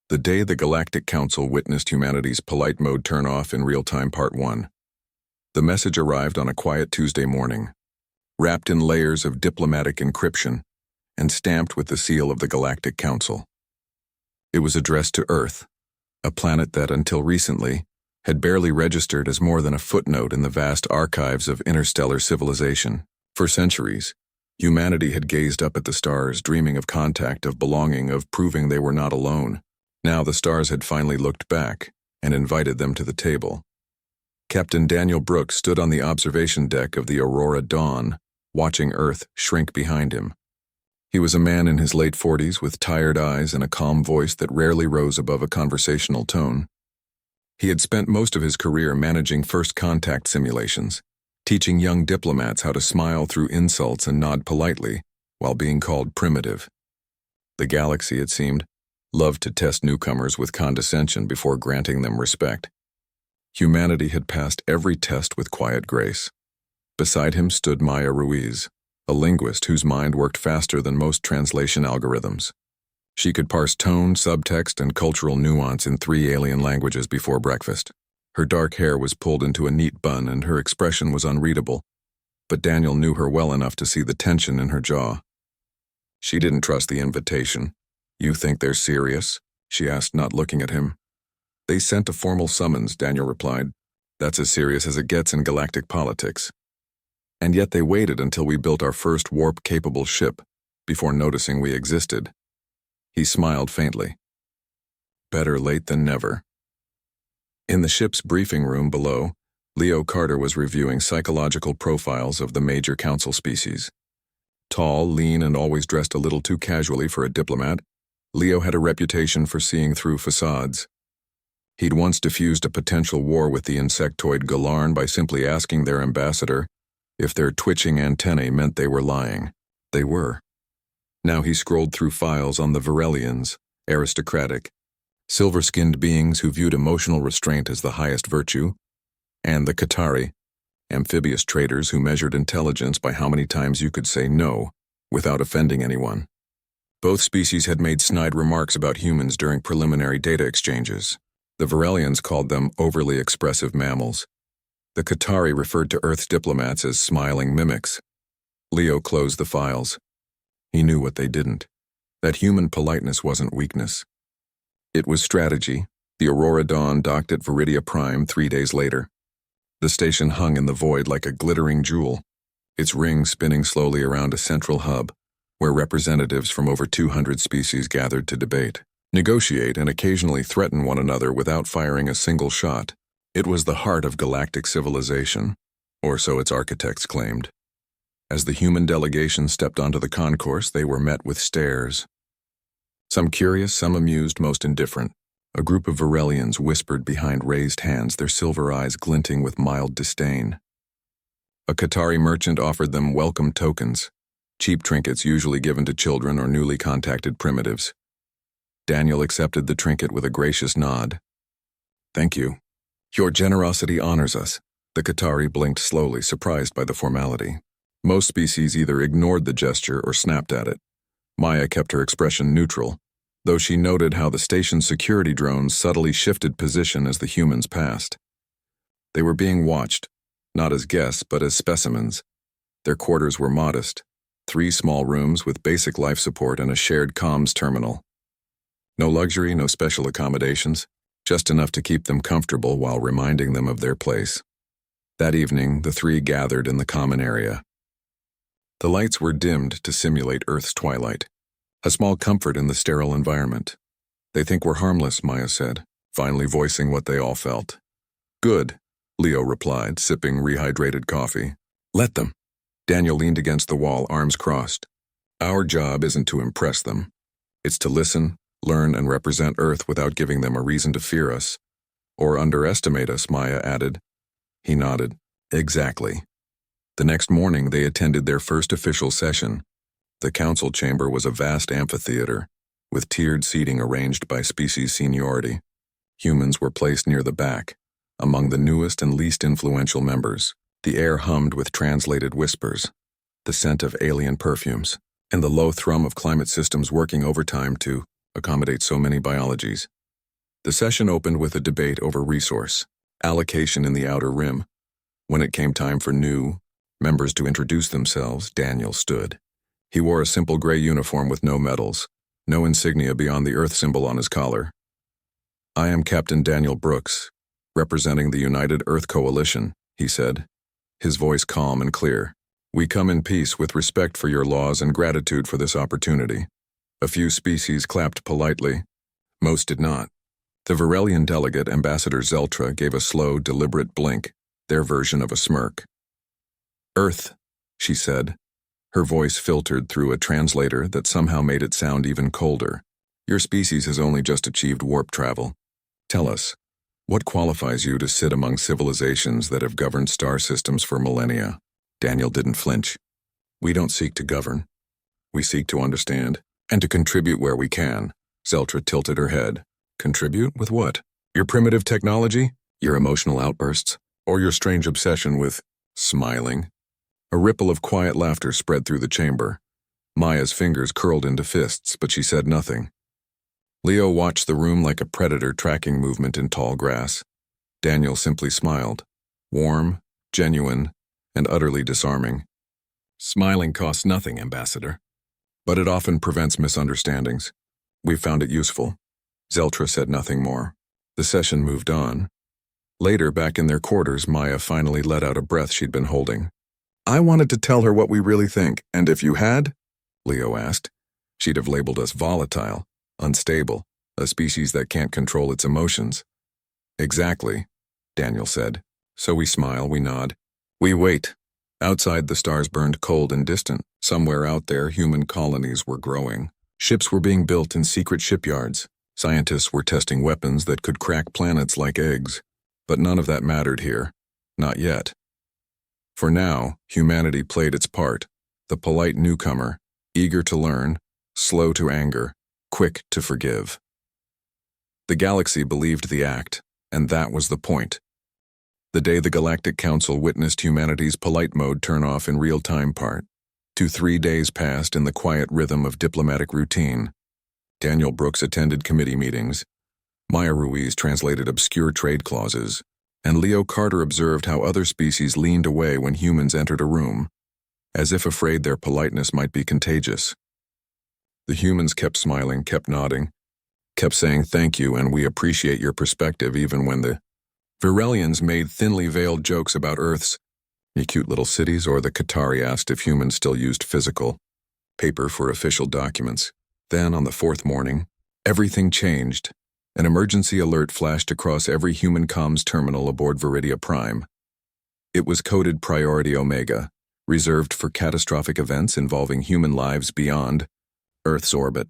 The Day the Galactic Council Witnessed Humanity's Polite Mode Turn Off in Real Time Part 1. The message arrived on a quiet Tuesday morning, wrapped in layers of diplomatic encryption and stamped with the seal of the Galactic Council. It was addressed to Earth, a planet that, until recently, had barely registered as more than a footnote in the vast archives of interstellar civilization. For centuries, humanity had gazed up at the stars, dreaming of contact, of belonging, of proving they were not alone. Now the stars had finally looked back and invited them to the table. Captain Daniel Brooks stood on the observation deck of the Aurora Dawn, watching Earth shrink behind him. He was a man in his late 40s with tired eyes and a calm voice that rarely rose above a conversational tone. He had spent most of his career managing first contact simulations, teaching young diplomats how to smile through insults and nod politely while being called primitive. The galaxy, it seemed, loved to test newcomers with condescension before granting them respect. Humanity had passed every test with quiet grace. Beside him stood Maya Ruiz, a linguist whose mind worked faster than most translation algorithms. She could parse tone, subtext, and cultural nuance in 3 alien languages before breakfast. Her dark hair was pulled into a neat bun and her expression was unreadable, but Daniel knew her well enough to see the tension in her jaw. She didn't trust the invitation. "You think they're serious?" she asked, not looking at him. "They sent a formal summons," Daniel replied. "That's as serious as it gets in galactic politics. And yet they waited until we built our first warp-capable ship before noticing we existed." He smiled faintly. Better late than never. In the ship's briefing room below, Leo Carter was reviewing psychological profiles of the major council species. Tall, lean, and always dressed a little too casually for a diplomat, Leo had a reputation for seeing through facades. He'd once diffused a potential war with the insectoid Galarn by simply asking their ambassador if their twitching antennae meant they were lying. They were. Now he scrolled through files on the Varelians, aristocratic, silver-skinned beings who viewed emotional restraint as the highest virtue, and the Qatari, amphibious traders who measured intelligence by how many times you could say no without offending anyone. Both species had made snide remarks about humans during preliminary data exchanges. The Varelians called them overly expressive mammals. The Qatari referred to Earth's diplomats as smiling mimics. Leo closed the files. He knew what they didn't. That human politeness wasn't weakness. It was strategy. The Aurora Dawn docked at Viridia Prime 3 days later. The station hung in the void like a glittering jewel, its ring spinning slowly around a central hub, where representatives from over 200 species gathered to debate, negotiate, and occasionally threaten one another without firing a single shot. It was the heart of galactic civilization, or so its architects claimed. As the human delegation stepped onto the concourse, they were met with stares. Some curious, some amused, most indifferent. A group of Varelians whispered behind raised hands, their silver eyes glinting with mild disdain. A Qatari merchant offered them welcome tokens, cheap trinkets usually given to children or newly contacted primitives. Daniel accepted the trinket with a gracious nod. "Thank you. Your generosity honors us." The Qatari blinked slowly, surprised by the formality. Most species either ignored the gesture or snapped at it. Maya kept her expression neutral, though she noted how the station's security drones subtly shifted position as the humans passed. They were being watched, not as guests but as specimens. Their quarters were modest. 3 small rooms with basic life support and a shared comms terminal. No luxury, no special accommodations, just enough to keep them comfortable while reminding them of their place. That evening, the 3 gathered in the common area. The lights were dimmed to simulate Earth's twilight, a small comfort in the sterile environment. "They think we're harmless," Maya said, finally voicing what they all felt. "Good," Leo replied, sipping rehydrated coffee. "Let them." Daniel leaned against the wall, arms crossed. "Our job isn't to impress them. It's to listen, learn, and represent Earth without giving them a reason to fear us. Or underestimate us," Maya added. He nodded. "Exactly." The next morning, they attended their first official session. The council chamber was a vast amphitheater, with tiered seating arranged by species seniority. Humans were placed near the back, among the newest and least influential members. The air hummed with translated whispers, the scent of alien perfumes, and the low thrum of climate systems working overtime to accommodate so many biologies. The session opened with a debate over resource allocation in the Outer Rim. When it came time for new members to introduce themselves, Daniel stood. He wore a simple gray uniform with no medals, no insignia beyond the Earth symbol on his collar. "I am Captain Daniel Brooks, representing the United Earth Coalition," he said, his voice calm and clear. "We come in peace with respect for your laws and gratitude for this opportunity." A few species clapped politely. Most did not. The Varelian delegate, Ambassador Zeltra, gave a slow, deliberate blink, their version of a smirk. "Earth," she said. Her voice filtered through a translator that somehow made it sound even colder. "Your species has only just achieved warp travel. Tell us, what qualifies you to sit among civilizations that have governed star systems for millennia?" Daniel didn't flinch. "We don't seek to govern. We seek to understand, and to contribute where we can." Zeltra tilted her head. "Contribute with what? Your primitive technology? Your emotional outbursts? Or your strange obsession with smiling?" A ripple of quiet laughter spread through the chamber. Maya's fingers curled into fists, but she said nothing. Leo watched the room like a predator tracking movement in tall grass. Daniel simply smiled. Warm, genuine, and utterly disarming. "Smiling costs nothing, Ambassador. But it often prevents misunderstandings. We've found it useful." Zeltra said nothing more. The session moved on. Later, back in their quarters, Maya finally let out a breath she'd been holding. "I wanted to tell her what we really think, and if you had?" Leo asked. "She'd have labeled us volatile, unstable, a species that can't control its emotions." "Exactly," Daniel said. So we smile, we nod. We wait. Outside, the stars burned cold and distant. Somewhere out there, human colonies were growing. Ships were being built in secret shipyards. Scientists were testing weapons that could crack planets like eggs. But none of that mattered here. Not yet. For now, humanity played its part. The polite newcomer, eager to learn, slow to anger, quick to forgive. The galaxy believed the act, and that was the point. The day the Galactic Council witnessed humanity's polite mode turn off in real-time part. 2-3 days passed in the quiet rhythm of diplomatic routine. Daniel Brooks attended committee meetings. Maya Ruiz translated obscure trade clauses, and Leo Carter observed how other species leaned away when humans entered a room, as if afraid their politeness might be contagious. The humans kept smiling, kept nodding, kept saying thank you and we appreciate your perspective even when the Varelians made thinly veiled jokes about Earth's cute little cities, or the Qatari asked if humans still used physical paper for official documents. Then, on the 4th morning, everything changed. An emergency alert flashed across every human comms terminal aboard Viridia Prime. It was coded Priority Omega, reserved for catastrophic events involving human lives beyond Earth's orbit.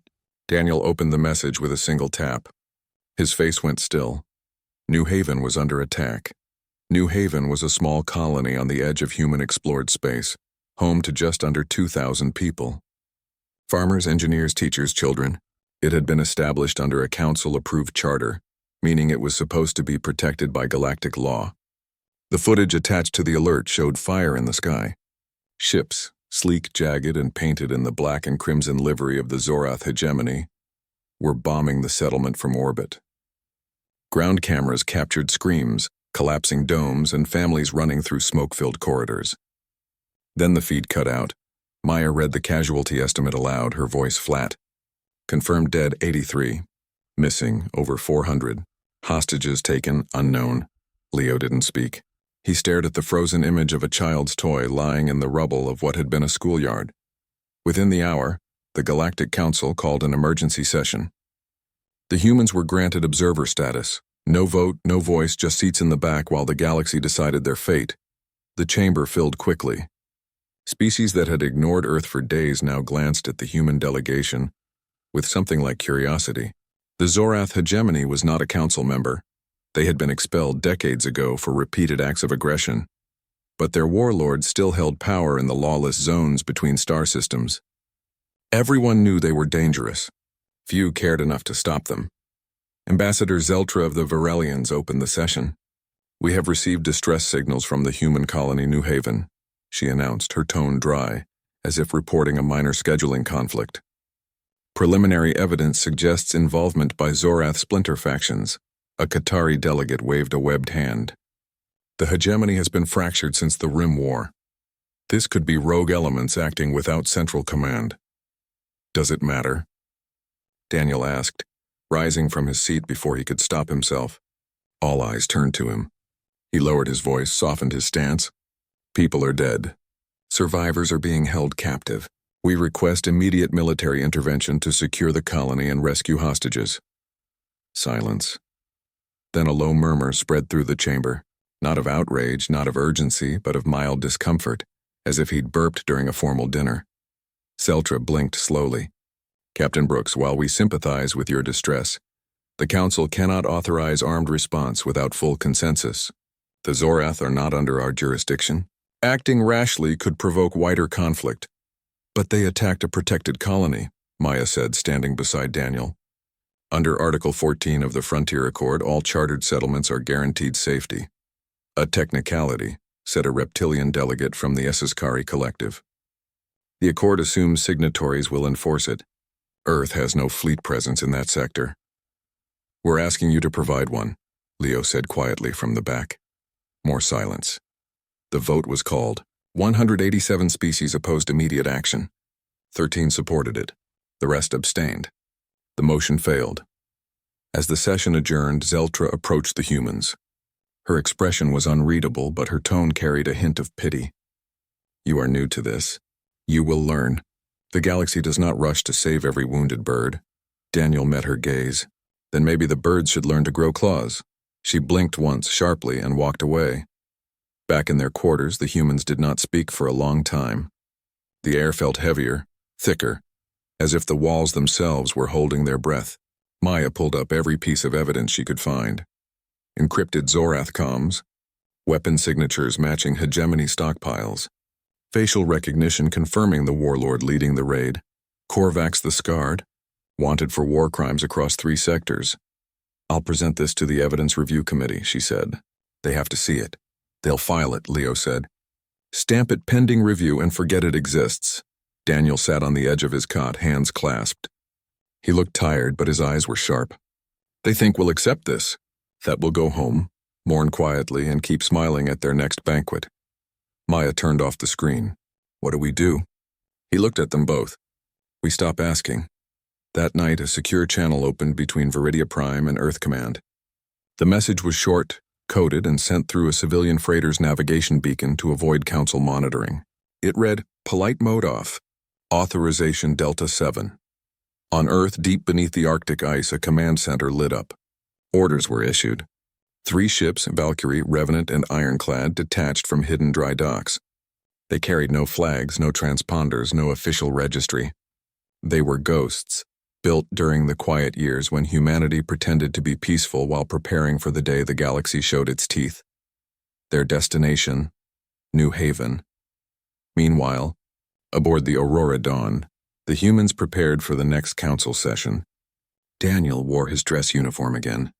Daniel opened the message with a single tap. His face went still. New Haven was under attack. New Haven was a small colony on the edge of human-explored space, home to just under 2,000 people. Farmers, engineers, teachers, children. It had been established under a council-approved charter, meaning it was supposed to be protected by galactic law. The footage attached to the alert showed fire in the sky. Ships, sleek, jagged, and painted in the black and crimson livery of the Zorath hegemony, were bombing the settlement from orbit. Ground cameras captured screams, collapsing domes, and families running through smoke-filled corridors. Then the feed cut out. Maya read the casualty estimate aloud, her voice flat. Confirmed dead 83. Missing over 400. Hostages taken unknown. Leo didn't speak. He stared at the frozen image of a child's toy lying in the rubble of what had been a schoolyard. Within the hour, the Galactic Council called an emergency session. The humans were granted observer status. No vote, no voice, just seats in the back while the galaxy decided their fate. The chamber filled quickly. Species that had ignored Earth for days now glanced at the human delegation with something like curiosity. The Zorath hegemony was not a council member. They had been expelled decades ago for repeated acts of aggression. But their warlords still held power in the lawless zones between star systems. Everyone knew they were dangerous. Few cared enough to stop them. Ambassador Zeltra of the Varelians opened the session. "We have received distress signals from the human colony New Haven," she announced, her tone dry, as if reporting a minor scheduling conflict. Preliminary evidence suggests involvement by Zorath splinter factions. A Qatari delegate waved a webbed hand. The hegemony has been fractured since the Rim War. This could be rogue elements acting without central command. Does it matter? Daniel asked, rising from his seat before he could stop himself. All eyes turned to him. He lowered his voice, softened his stance. People are dead. Survivors are being held captive. We request immediate military intervention to secure the colony and rescue hostages. Silence. Then a low murmur spread through the chamber, not of outrage, not of urgency, but of mild discomfort, as if he'd burped during a formal dinner. Zeltra blinked slowly. Captain Brooks, while we sympathize with your distress, the Council cannot authorize armed response without full consensus. The Zorath are not under our jurisdiction. Acting rashly could provoke wider conflict. But they attacked a protected colony, Maya said, standing beside Daniel. Under Article 14 of the Frontier Accord, all chartered settlements are guaranteed safety. A technicality, said a reptilian delegate from the Essiskari Collective. The Accord assumes signatories will enforce it. Earth has no fleet presence in that sector. We're asking you to provide one, Leo said quietly from the back. More silence. The vote was called. 187 species opposed immediate action. 13 supported it. The rest abstained. The motion failed. As the session adjourned, Zeltra approached the humans. Her expression was unreadable, but her tone carried a hint of pity. You are new to this. You will learn. The galaxy does not rush to save every wounded bird. Daniel met her gaze. Then maybe the birds should learn to grow claws. She blinked once sharply and walked away. Back in their quarters, the humans did not speak for a long time. The air felt heavier, thicker, as if the walls themselves were holding their breath. Maya pulled up every piece of evidence she could find. Encrypted Zorath comms, weapon signatures matching hegemony stockpiles, facial recognition confirming the warlord leading the raid, Korvax the Scarred, wanted for war crimes across 3 sectors. I'll present this to the Evidence Review Committee, she said. They have to see it. They'll file it, Leo said. Stamp it pending review and forget it exists. Daniel sat on the edge of his cot, hands clasped. He looked tired, but his eyes were sharp. They think we'll accept this. That we'll go home, mourn quietly, and keep smiling at their next banquet. Maya turned off the screen. What do we do? He looked at them both. We stop asking. That night, a secure channel opened between Viridia Prime and Earth Command. The message was short, coded, and sent through a civilian freighter's navigation beacon to avoid Council monitoring. It read, Polite mode off. Authorization Delta 7. On Earth, deep beneath the Arctic ice, a command center lit up. Orders were issued. 3 ships, Valkyrie, Revenant, and Ironclad, detached from hidden dry docks. They carried no flags, no transponders, no official registry. They were ghosts, built during the quiet years when humanity pretended to be peaceful while preparing for the day the galaxy showed its teeth. Their destination, New Haven. Meanwhile, aboard the Aurora Dawn, the humans prepared for the next council session. Daniel wore his dress uniform again.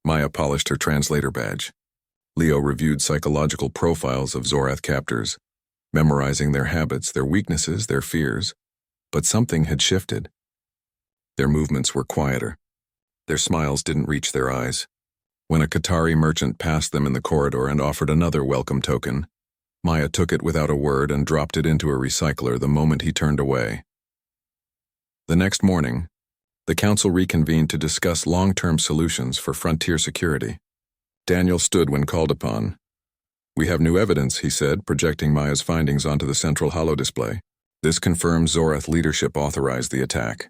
Maya polished her translator badge. Leo reviewed psychological profiles of Zorath captors, memorizing their habits, their weaknesses, their fears. But something had shifted. Their movements were quieter. Their smiles didn't reach their eyes. When a Qatari merchant passed them in the corridor and offered another welcome token, Maya took it without a word and dropped it into a recycler the moment he turned away. The next morning, the council reconvened to discuss long-term solutions for frontier security. Daniel stood when called upon. We have new evidence, he said, projecting Maya's findings onto the central holodisplay. This confirms Zorath leadership authorized the attack.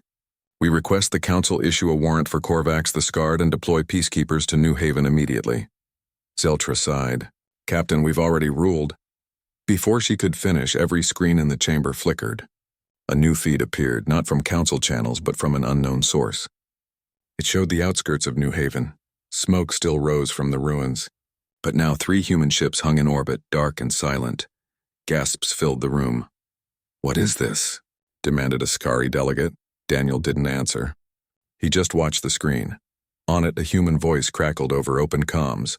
We request the council issue a warrant for Korvax the Scarred and deploy peacekeepers to New Haven immediately. Zeltra sighed. Captain, we've already ruled. Before she could finish, every screen in the chamber flickered. A new feed appeared, not from council channels, but from an unknown source. It showed the outskirts of New Haven. Smoke still rose from the ruins. But now 3 human ships hung in orbit, dark and silent. Gasps filled the room. What is this? Demanded a Skari delegate. Daniel didn't answer. He just watched the screen. On it, a human voice crackled over open comms.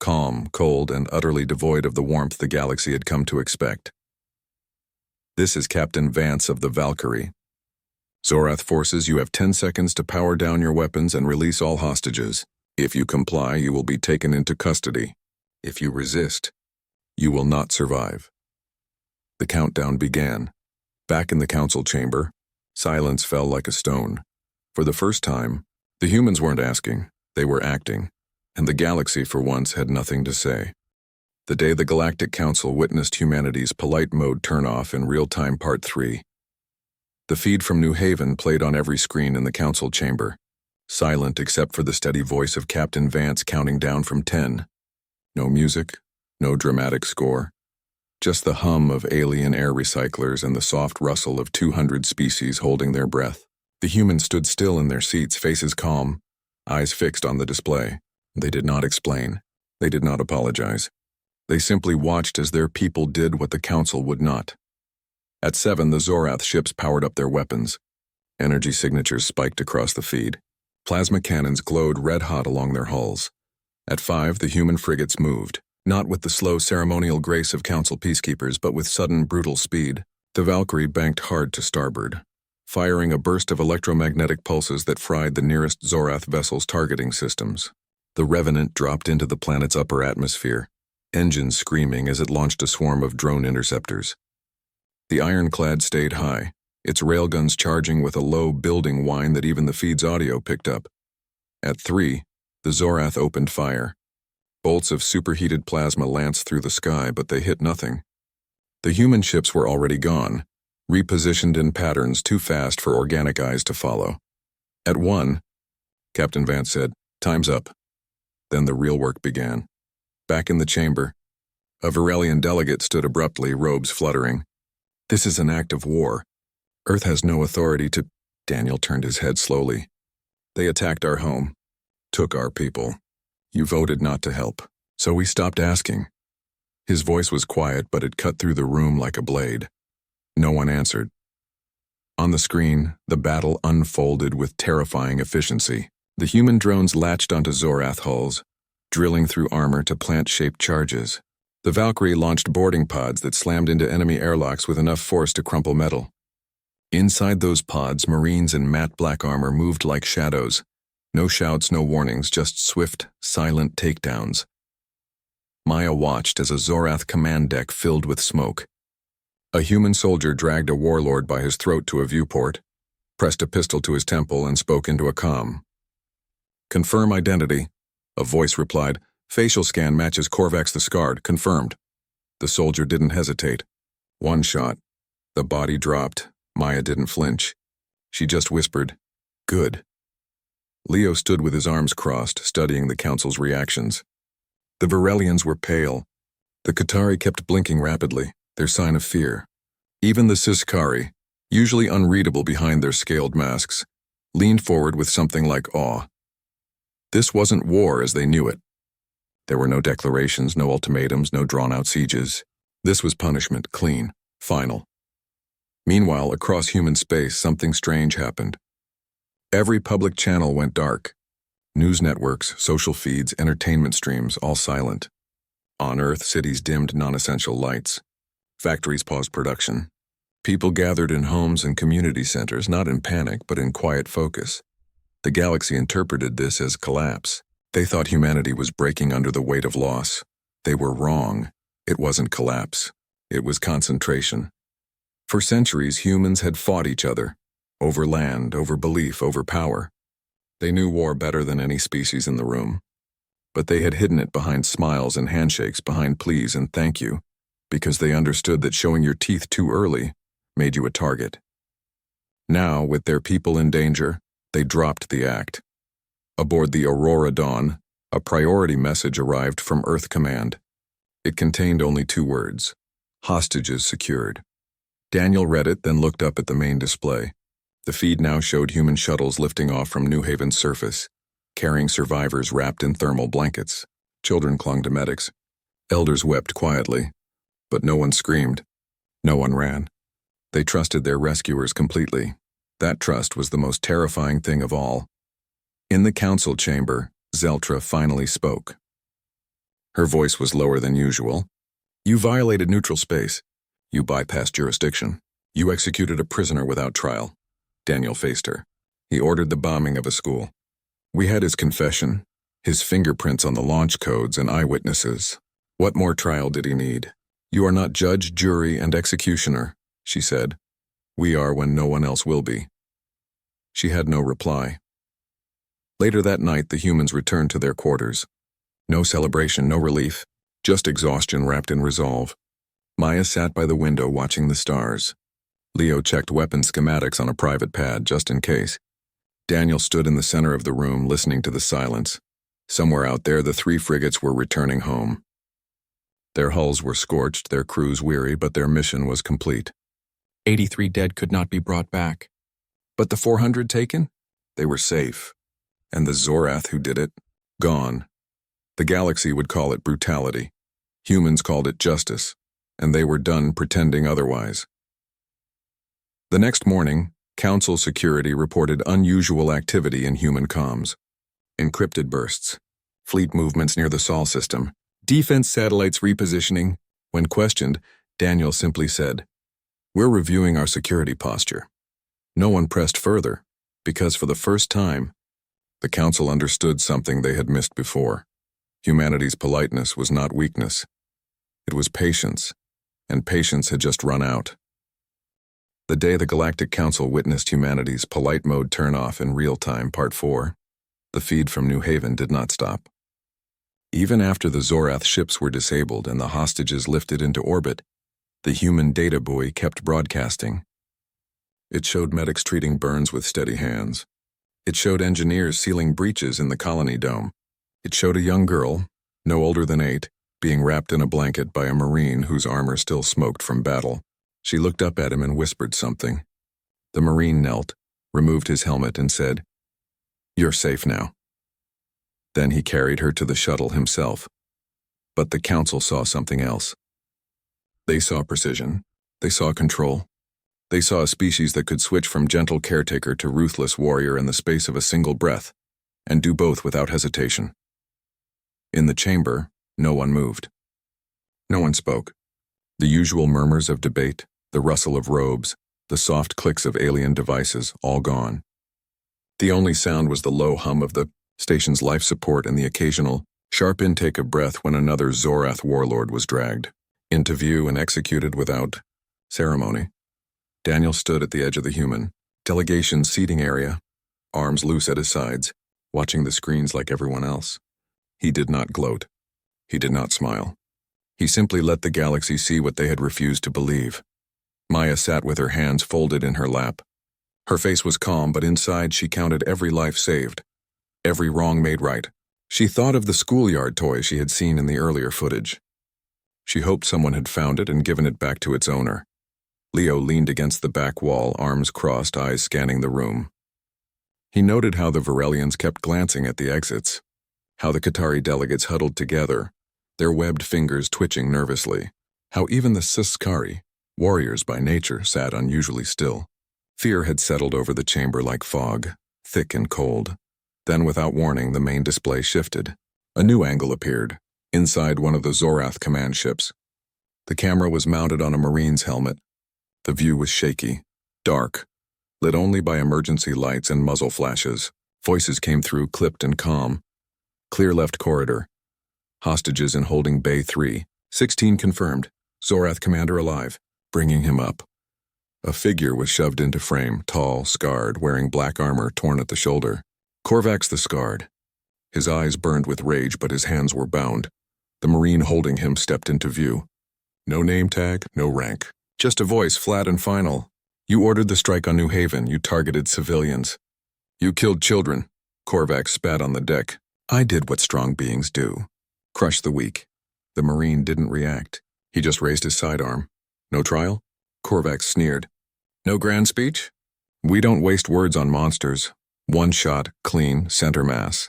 Calm, cold, and utterly devoid of the warmth the galaxy had come to expect. This is Captain Vance of the Valkyrie. Zorath forces, you have 10 seconds to power down your weapons and release all hostages. If you comply, you will be taken into custody. If you resist, you will not survive. The countdown began. Back in the council chamber, silence fell like a stone. For the first time, the humans weren't asking, they were acting, and the galaxy for once had nothing to say. The day the Galactic Council witnessed humanity's polite mode turn off in real-time Part 3. The feed from New Haven played on every screen in the council chamber, silent except for the steady voice of Captain Vance counting down from 10. No music, no dramatic score, just the hum of alien air recyclers and the soft rustle of 200 species holding their breath. The humans stood still in their seats, faces calm, eyes fixed on the display. They did not explain. They did not apologize. They simply watched as their people did what the council would not. At 7, the Zorath ships powered up their weapons. Energy signatures spiked across the feed. Plasma cannons glowed red-hot along their hulls. At 5, the human frigates moved, not with the slow ceremonial grace of council peacekeepers, but with sudden, brutal speed. The Valkyrie banked hard to starboard, firing a burst of electromagnetic pulses that fried the nearest Zorath vessel's targeting systems. The Revenant dropped into the planet's upper atmosphere, engines screaming as it launched a swarm of drone interceptors. The ironclad stayed high, its railguns charging with a low building whine that even the feed's audio picked up. At 3, the Zorath opened fire. Bolts of superheated plasma lanced through the sky, but they hit nothing. The human ships were already gone, repositioned in patterns too fast for organic eyes to follow. At 1, Captain Vance said, "Time's up." Then the real work began. Back in the chamber, a Varelian delegate stood abruptly, robes fluttering. "This is an act of war. Earth has no authority to—" Daniel turned his head slowly. "They attacked our home, took our people. You voted not to help, so we stopped asking." His voice was quiet, but it cut through the room like a blade. No one answered. On the screen, the battle unfolded with terrifying efficiency. The human drones latched onto Zorath hulls, drilling through armor to plant shaped charges. The Valkyrie launched boarding pods that slammed into enemy airlocks with enough force to crumple metal. Inside those pods, Marines in matte black armor moved like shadows. No shouts, no warnings, just swift, silent takedowns. Maya watched as a Zorath command deck filled with smoke. A human soldier dragged a warlord by his throat to a viewport, pressed a pistol to his temple, and spoke into a comm. "Confirm identity," a voice replied. "Facial scan matches Korvax the Scarred. Confirmed." The soldier didn't hesitate. One shot. The body dropped. Maya didn't flinch. She just whispered, "Good." Leo stood with his arms crossed, studying the council's reactions. The Varelians were pale. The Qatari kept blinking rapidly, their sign of fear. Even the Siskari, usually unreadable behind their scaled masks, leaned forward with something like awe. This wasn't war as they knew it. There were no declarations, no ultimatums, no drawn-out sieges. This was punishment, clean, final. Meanwhile, across human space, something strange happened. Every public channel went dark. News networks, social feeds, entertainment streams, all silent. On Earth, cities dimmed non-essential lights. Factories paused production. People gathered in homes and community centers, not in panic, but in quiet focus. The galaxy interpreted this as collapse. They thought humanity was breaking under the weight of loss. They were wrong. It wasn't collapse. It was concentration. For centuries, humans had fought each other, over land, over belief, over power. They knew war better than any species in the room. But they had hidden it behind smiles and handshakes, behind please and thank you, because they understood that showing your teeth too early made you a target. Now, with their people in danger, they dropped the act. Aboard the Aurora Dawn, a priority message arrived from Earth Command. It contained only 2 words: hostages secured. Daniel read it, then looked up at the main display. The feed now showed human shuttles lifting off from New Haven's surface, carrying survivors wrapped in thermal blankets. Children clung to medics. Elders wept quietly, but no one screamed. No one ran. They trusted their rescuers completely. That trust was the most terrifying thing of all. In the council chamber, Zeltra finally spoke. Her voice was lower than usual. "You violated neutral space. You bypassed jurisdiction. You executed a prisoner without trial. Daniel faced her. He ordered the bombing of a school. We had his confession, his fingerprints on the launch codes and eyewitnesses. What more trial did he need? You are not judge, jury, and executioner, she said. We are when no one else will be. She had no reply. Later that night, the humans returned to their quarters. No celebration, no relief, just exhaustion wrapped in resolve. Maya sat by the window watching the stars. Leo checked weapon schematics on a private pad just in case. Daniel stood in the center of the room listening to the silence. Somewhere out there, the 3 frigates were returning home. Their hulls were scorched, their crews weary, but their mission was complete. 83 dead could not be brought back. But the 400 taken? They were safe. And the Zorath who did it? Gone. The galaxy would call it brutality. Humans called it justice. And they were done pretending otherwise. The next morning, Council security reported unusual activity in human comms. Encrypted bursts, fleet movements near the Sol system, defense satellites repositioning. When questioned, Daniel simply said, "We're reviewing our security posture." No one pressed further, because for the first time, the Council understood something they had missed before. Humanity's politeness was not weakness. It was patience, and patience had just run out. The day the Galactic Council witnessed humanity's polite mode turn off in real time, Part 4, the feed from New Haven did not stop. Even after the Zorath ships were disabled and the hostages lifted into orbit, the human data buoy kept broadcasting. It showed medics treating burns with steady hands. It showed engineers sealing breaches in the colony dome. It showed a young girl, no older than 8, being wrapped in a blanket by a Marine whose armor still smoked from battle. She looked up at him and whispered something. The Marine knelt, removed his helmet, and said, "You're safe now." Then he carried her to the shuttle himself. But the Council saw something else. They saw precision. They saw control. They saw a species that could switch from gentle caretaker to ruthless warrior in the space of a single breath, and do both without hesitation. In the chamber, no one moved. No one spoke. The usual murmurs of debate, the rustle of robes, the soft clicks of alien devices, all gone. The only sound was the low hum of the station's life support and the occasional, sharp intake of breath when another Zorath warlord was dragged into view and executed without ceremony. Daniel stood at the edge of the human delegation seating area, arms loose at his sides, watching the screens like everyone else. He did not gloat. He did not smile. He simply let the galaxy see what they had refused to believe. Maya sat with her hands folded in her lap. Her face was calm, but inside she counted every life saved, every wrong made right. She thought of the schoolyard toy she had seen in the earlier footage. She hoped someone had found it and given it back to its owner. Leo leaned against the back wall, arms crossed, eyes scanning the room. He noted how the Varelians kept glancing at the exits, how the Qatari delegates huddled together, their webbed fingers twitching nervously, how even the Siskari, warriors by nature, sat unusually still. Fear had settled over the chamber like fog, thick and cold. Then, without warning, the main display shifted. A new angle appeared, inside one of the Zorath command ships. The camera was mounted on a Marine's helmet. The view was shaky, dark, lit only by emergency lights and muzzle flashes. Voices came through, clipped and calm. Clear left corridor. Hostages in holding Bay 3. 16 confirmed. Zorath commander alive. Bringing him up. A figure was shoved into frame, tall, scarred, wearing black armor torn at the shoulder. Korvax the Scarred. His eyes burned with rage, but his hands were bound. The Marine holding him stepped into view. No name tag, no rank. Just a voice, flat and final. You ordered the strike on New Haven. You targeted civilians. You killed children. Korvax spat on the deck. I did what strong beings do. Crush the weak. The Marine didn't react. He just raised his sidearm. No trial? Korvax sneered. No grand speech? We don't waste words on monsters. One shot, clean, center mass.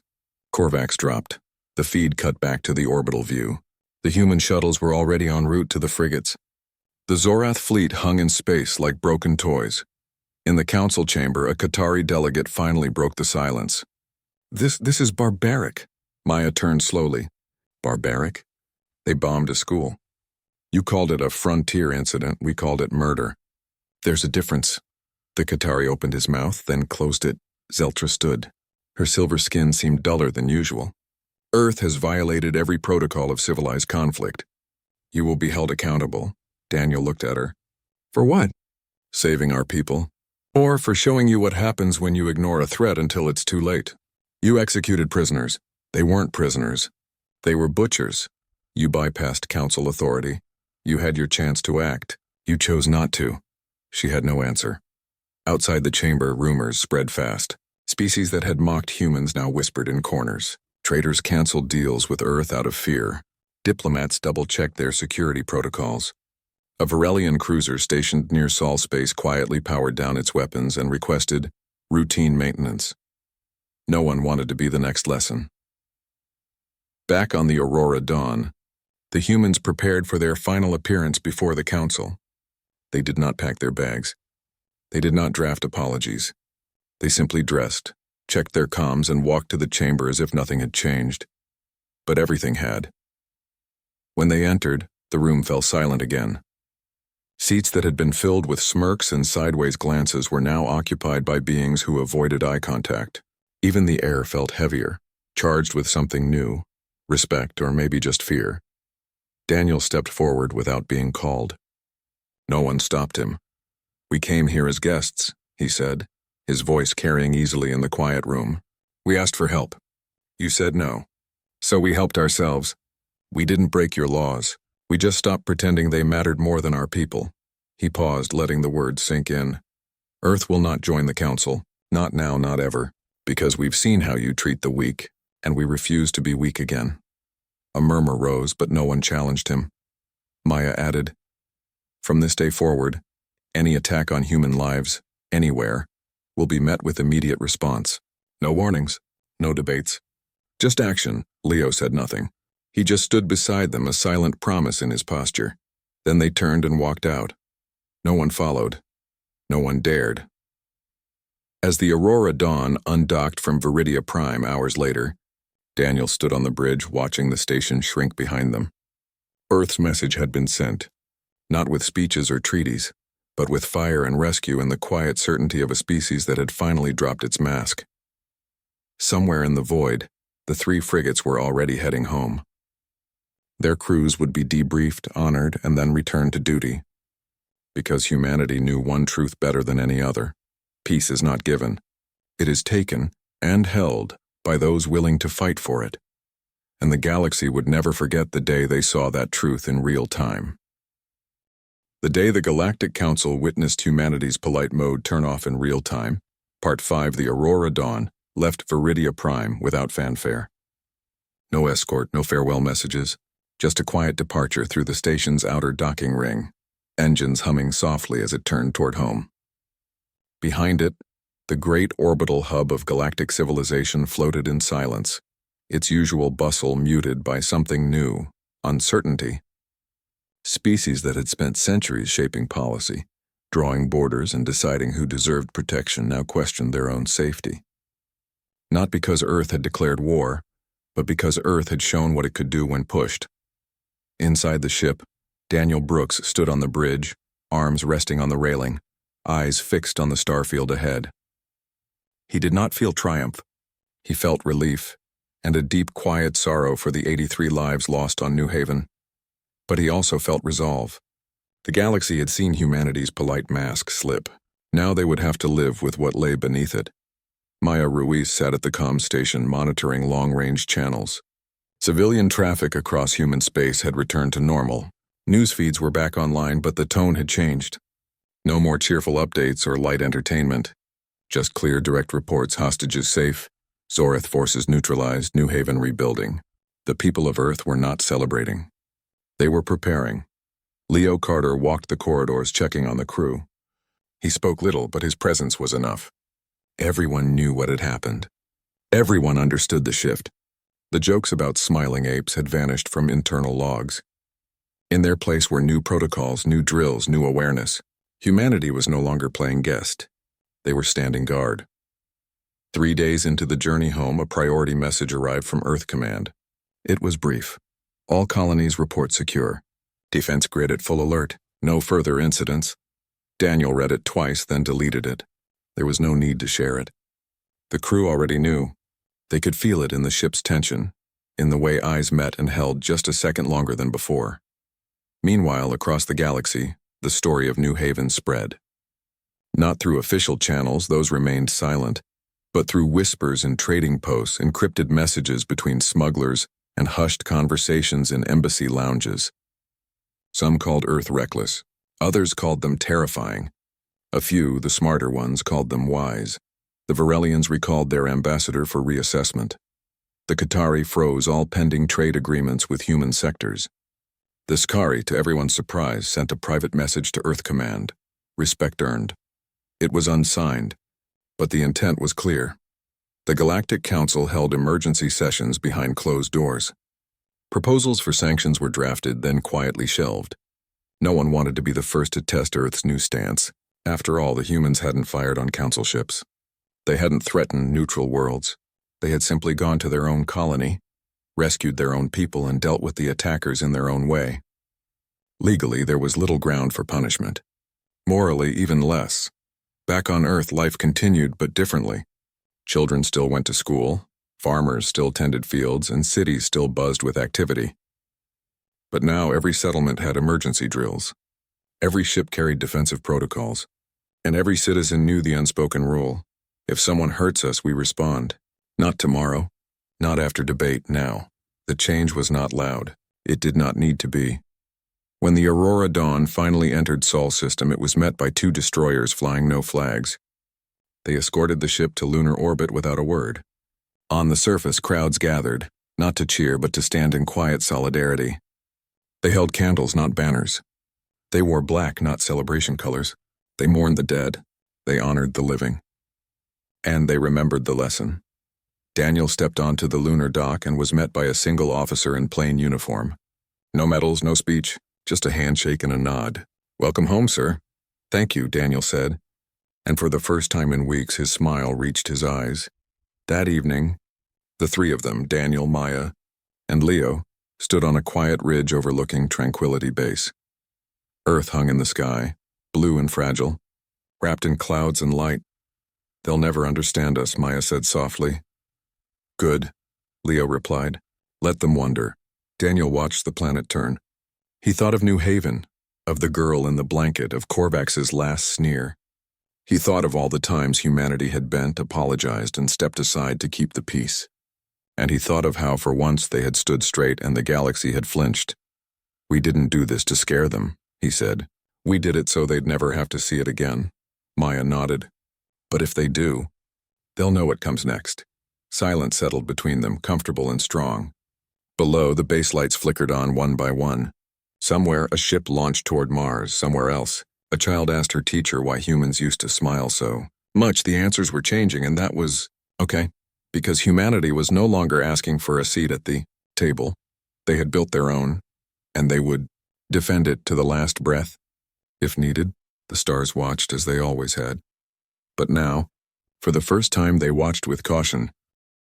Korvax dropped. The feed cut back to the orbital view. The human shuttles were already en route to the frigates. The Zorath fleet hung in space like broken toys. In the council chamber, a Qatari delegate finally broke the silence. This is barbaric. Maya turned slowly. Barbaric? They bombed a school. You called it a frontier incident, we called it murder. There's a difference. The Qatari opened his mouth, then closed it. Zeltra stood. Her silver skin seemed duller than usual. Earth has violated every protocol of civilized conflict. You will be held accountable. Daniel looked at her. For what? Saving our people. Or for showing you what happens when you ignore a threat until it's too late. You executed prisoners. They weren't prisoners. They were butchers. You bypassed council authority. You had your chance to act. You chose not to. She had no answer. Outside the chamber, rumors spread fast. Species that had mocked humans now whispered in corners. Traders canceled deals with Earth out of fear. Diplomats double-checked their security protocols. A Varelian cruiser stationed near Sol Space quietly powered down its weapons and requested routine maintenance. No one wanted to be the next lesson. Back on the Aurora Dawn, the humans prepared for their final appearance before the council. They did not pack their bags. They did not draft apologies. They simply dressed, checked their comms, and walked to the chamber as if nothing had changed. But everything had. When they entered, the room fell silent again. Seats that had been filled with smirks and sideways glances were now occupied by beings who avoided eye contact. Even the air felt heavier, charged with something new, respect or maybe just fear. Daniel stepped forward without being called. No one stopped him. We came here as guests, he said, his voice carrying easily in the quiet room. We asked for help. You said no. So we helped ourselves. We didn't break your laws. We just stopped pretending they mattered more than our people. He paused, letting the words sink in. Earth will not join the council. Not now, not ever. Because we've seen how you treat the weak, and we refuse to be weak again. A murmur rose, but no one challenged him. Maya added, from this day forward, any attack on human lives, anywhere, will be met with immediate response. No warnings, no debates. Just action. Leo said nothing. He just stood beside them, a silent promise in his posture. Then they turned and walked out. No one followed. No one dared. As the Aurora Dawn undocked from Viridia Prime hours later, Daniel stood on the bridge watching the station shrink behind them. Earth's message had been sent, not with speeches or treaties, but with fire and rescue and the quiet certainty of a species that had finally dropped its mask. Somewhere in the void, the 3 frigates were already heading home. Their crews would be debriefed, honored, and then returned to duty. Because humanity knew one truth better than any other. Peace is not given. It is taken and held by those willing to fight for it. And the galaxy would never forget the day they saw that truth in real time. The day the Galactic Council witnessed humanity's polite mode turn off in real time, Part 5, the Aurora Dawn, left Viridia Prime without fanfare. No escort, no farewell messages, just a quiet departure through the station's outer docking ring, engines humming softly as it turned toward home. Behind it, the great orbital hub of galactic civilization floated in silence, its usual bustle muted by something new, uncertainty. Species that had spent centuries shaping policy, drawing borders and deciding who deserved protection now questioned their own safety. Not because Earth had declared war, but because Earth had shown what it could do when pushed. Inside the ship, Daniel Brooks stood on the bridge, arms resting on the railing, eyes fixed on the starfield ahead. He did not feel triumph. He felt relief, and a deep, quiet sorrow for the 83 lives lost on New Haven. But he also felt resolve. The galaxy had seen humanity's polite mask slip. Now they would have to live with what lay beneath it. Maya Ruiz sat at the comm station monitoring long-range channels. Civilian traffic across human space had returned to normal. News feeds were back online, but the tone had changed. No more cheerful updates or light entertainment. Just clear, direct reports: hostages safe, Zorith forces neutralized, New Haven rebuilding. The people of Earth were not celebrating. They were preparing. Leo Carter walked the corridors checking on the crew. He spoke little, but his presence was enough. Everyone knew what had happened. Everyone understood the shift. The jokes about smiling apes had vanished from internal logs. In their place were new protocols, new drills, new awareness. Humanity was no longer playing guest. They were standing guard. 3 days into the journey home, a priority message arrived from Earth Command. It was brief. All colonies report secure. Defense grid at full alert. No further incidents. Daniel read it twice, then deleted it. There was no need to share it. The crew already knew. They could feel it in the ship's tension, in the way eyes met and held just a second longer than before. Meanwhile, across the galaxy, the story of New Haven spread. Not through official channels, those remained silent, but through whispers in trading posts, encrypted messages between smugglers, and hushed conversations in embassy lounges. Some called Earth reckless. Others called them terrifying. A few, the smarter ones, called them wise. The Varelians recalled their ambassador for reassessment. The Qatari froze all pending trade agreements with human sectors. The Skari, to everyone's surprise, sent a private message to Earth Command. Respect earned. It was unsigned, but the intent was clear. The Galactic Council held emergency sessions behind closed doors. Proposals for sanctions were drafted, then quietly shelved. No one wanted to be the first to test Earth's new stance. After all, the humans hadn't fired on Council ships. They hadn't threatened neutral worlds. They had simply gone to their own colony, rescued their own people, and dealt with the attackers in their own way. Legally, there was little ground for punishment. Morally, even less. Back on Earth, life continued, but differently. Children still went to school, farmers still tended fields, and cities still buzzed with activity. But now every settlement had emergency drills. Every ship carried defensive protocols. And every citizen knew the unspoken rule. If someone hurts us, we respond. Not tomorrow. Not after debate, now. The change was not loud. It did not need to be. When the Aurora Dawn finally entered Sol system, it was met by 2 destroyers flying no flags. They escorted the ship to lunar orbit without a word. On the surface, crowds gathered, not to cheer but to stand in quiet solidarity. They held candles, not banners. They wore black, not celebration colors. They mourned the dead. They honored the living. And they remembered the lesson. Daniel stepped onto the lunar dock and was met by a single officer in plain uniform. No medals, no speech, just a handshake and a nod. "Welcome home, sir." "Thank you," Daniel said. And for the first time in weeks, his smile reached his eyes. That evening, the 3 of them, Daniel, Maya, and Leo, stood on a quiet ridge overlooking Tranquility Base. Earth hung in the sky, blue and fragile, wrapped in clouds and light. "They'll never understand us," Maya said softly. "Good," Leo replied. "Let them wonder." Daniel watched the planet turn. He thought of New Haven, of the girl in the blanket, of Korvax's last sneer. He thought of all the times humanity had bent, apologized, and stepped aside to keep the peace. And he thought of how for once they had stood straight and the galaxy had flinched. "We didn't do this to scare them," he said. "We did it so they'd never have to see it again." Maya nodded. "But if they do, they'll know what comes next." Silence settled between them, comfortable and strong. Below, the base lights flickered on one by one. Somewhere, a ship launched toward Mars. Somewhere else, a child asked her teacher why humans used to smile so much. The answers were changing, and that was okay, because humanity was no longer asking for a seat at the table. They had built their own, and they would defend it to the last breath. If needed, the stars watched as they always had. But now, for the first time, they watched with caution,